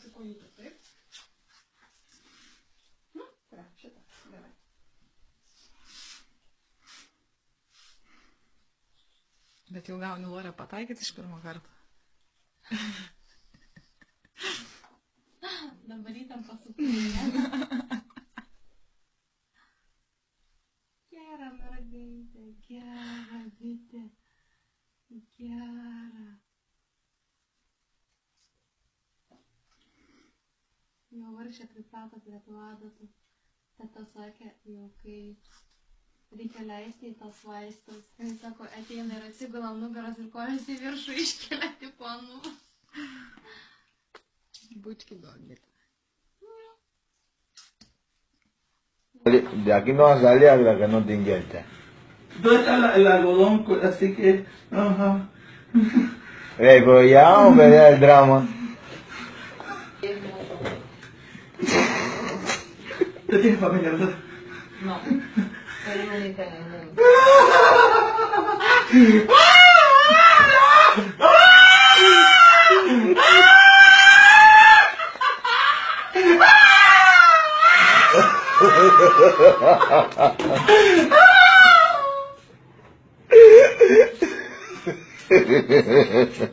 Atsikojyti, taip? Nu, kurią, šitą, gerai. Bet jau gauni Lorę pataikyti iš pirmo karto. Dabar įtam pasukūrė. Gera mergaitė, gera bitė, gera. Jau varšė priprato prie tų adatų. Teta sakė, jau kai reikia leisti į tos vaistus. Jis sako, ateina ir atsigula nugaras ir kojas į viršų iškelia tipo nu. Bučki dogita. De aquí no va a salir hasta que no te inyectes. ¿Dónde está el algodón? Así que... Ajá. Pero ya vamos a pelear el drama. ¿Tú tienes familia, verdad? No, soy única en el mundo. Hehehehe